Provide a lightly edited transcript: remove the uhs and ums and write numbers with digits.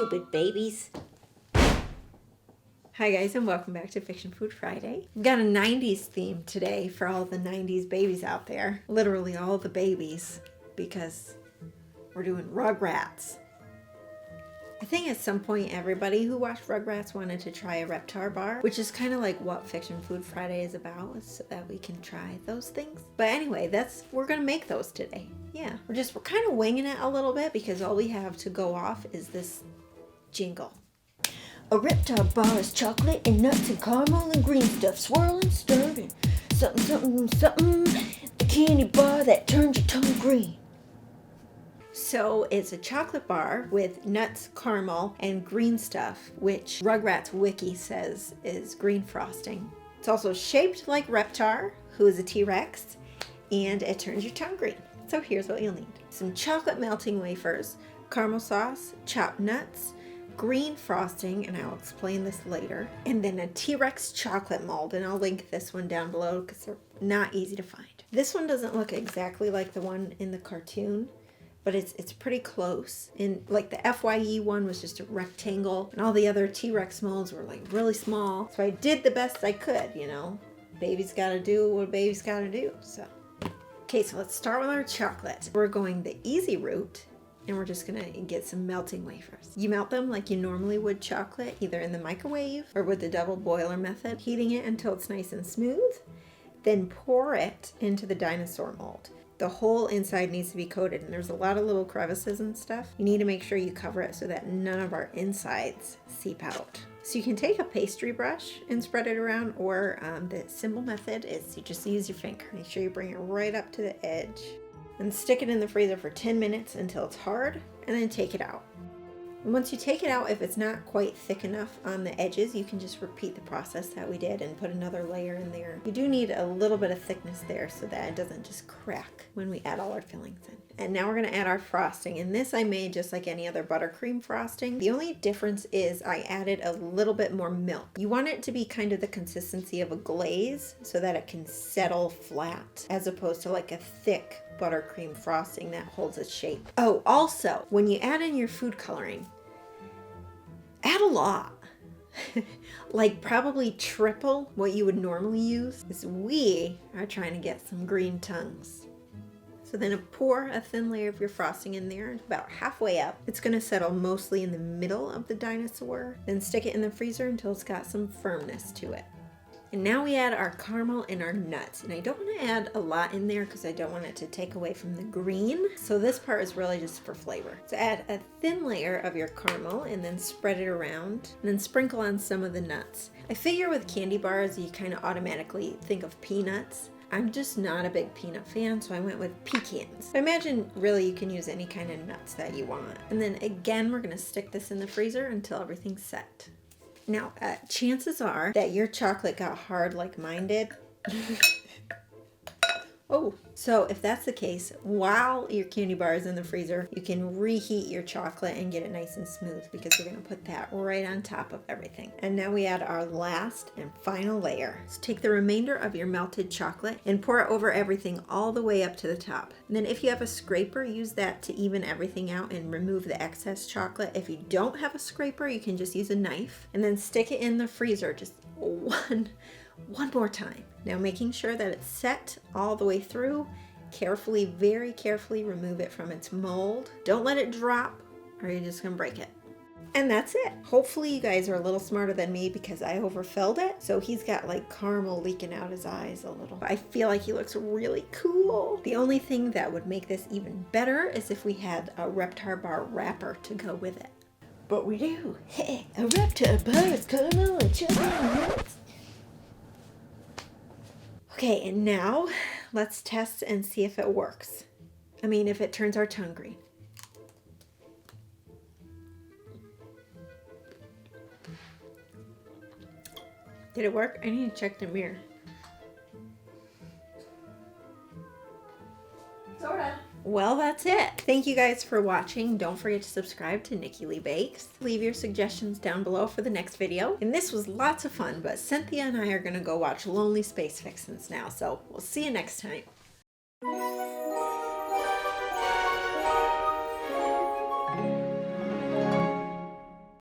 stupid babies. Hi guys, and welcome back to Fiction Food Friday. We've got a 90s theme today for all the 90s babies out there. Literally all the babies, because we're doing Rugrats. I think at some point everybody who watched Rugrats wanted to try a Reptar bar, which is kind of like what Fiction Food Friday is about, so that we can try those things. But anyway, we're gonna make those today. Yeah, we're kind of winging it a little bit because all we have to go off is this jingle. A Reptar bar is chocolate and nuts and caramel and green stuff, swirling, stirring, something, something, something. The candy bar that turns your tongue green. So it's a chocolate bar with nuts, caramel, and green stuff, which Rugrats Wiki says is green frosting. It's also shaped like Reptar, who is a T-Rex, and it turns your tongue green. So here's what you'll need. Some chocolate melting wafers, caramel sauce, chopped nuts, green frosting, and I'll explain this later, and then a T-Rex chocolate mold, and I'll link this one down below because they're not easy to find. This one doesn't look exactly like the one in the cartoon, but it's pretty close. And like the FYE one was just a rectangle, and all the other T-Rex molds were like really small. So I did the best I could, you know. Baby's gotta do what a baby's gotta do, so. Okay, so let's start with our chocolate. We're going the easy route, and we're just gonna get some melting wafers. You melt them like you normally would chocolate, either in the microwave or with the double boiler method, heating it until it's nice and smooth. Then pour it into the dinosaur mold. The whole inside needs to be coated, and there's a lot of little crevices and stuff. You need to make sure you cover it so that none of our insides seep out. So you can take a pastry brush and spread it around, or the simple method is you just use your finger. Make sure you bring it right up to the edge and stick it in the freezer for 10 minutes until it's hard, and then take it out. And once you take it out, if it's not quite thick enough on the edges, you can just repeat the process that we did and put another layer in there. You do need a little bit of thickness there so that it doesn't just crack when we add all our fillings in. And now we're gonna add our frosting. And this I made just like any other buttercream frosting. The only difference is I added a little bit more milk. You want it to be kind of the consistency of a glaze so that it can settle flat, as opposed to like a thick buttercream frosting that holds its shape. Oh, also, when you add in your food coloring, add a lot. Like probably triple what you would normally use, because we are trying to get some green tongues. So then pour a thin layer of your frosting in there, about halfway up. It's gonna settle mostly in the middle of the dinosaur. Then stick it in the freezer until it's got some firmness to it. And now we add our caramel and our nuts. And I don't want to add a lot in there because I don't want it to take away from the green. So this part is really just for flavor. So add a thin layer of your caramel and then spread it around. And then sprinkle on some of the nuts. I figure with candy bars, you kind of automatically think of peanuts. I'm just not a big peanut fan, so I went with pecans. I imagine really you can use any kind of nuts that you want. And then again, we're going to stick this in the freezer until everything's set. Now, chances are that your chocolate got hard like mine did. Oh, so if that's the case, while your candy bar is in the freezer, you can reheat your chocolate and get it nice and smooth, because we're gonna put that right on top of everything. And now we add our last and final layer. So take the remainder of your melted chocolate and pour it over everything all the way up to the top. And then if you have a scraper, use that to even everything out and remove the excess chocolate. If you don't have a scraper, you can just use a knife and then stick it in the freezer just one more time. Now making sure that it's set all the way through, carefully, very carefully remove it from its mold. Don't let it drop or you're just gonna break it. And that's it. Hopefully you guys are a little smarter than me, because I overfilled it. So he's got like caramel leaking out his eyes a little. I feel like he looks really cool. The only thing that would make this even better is if we had a Reptar bar wrapper to go with it. But we do. Hey, a Reptar bar is caramel and chocolate and nuts. Okay, and now let's test and see if it works. I mean, if it turns our tongue green. Did it work? I need to check the mirror. Sorta. Well, that's it. Thank you guys for watching. Don't forget to subscribe to Nicki Lee Bakes. Leave your suggestions down below for the next video. And this was lots of fun, but Cynthia and I are gonna go watch Lonely Space Fixins now, so we'll see you next time.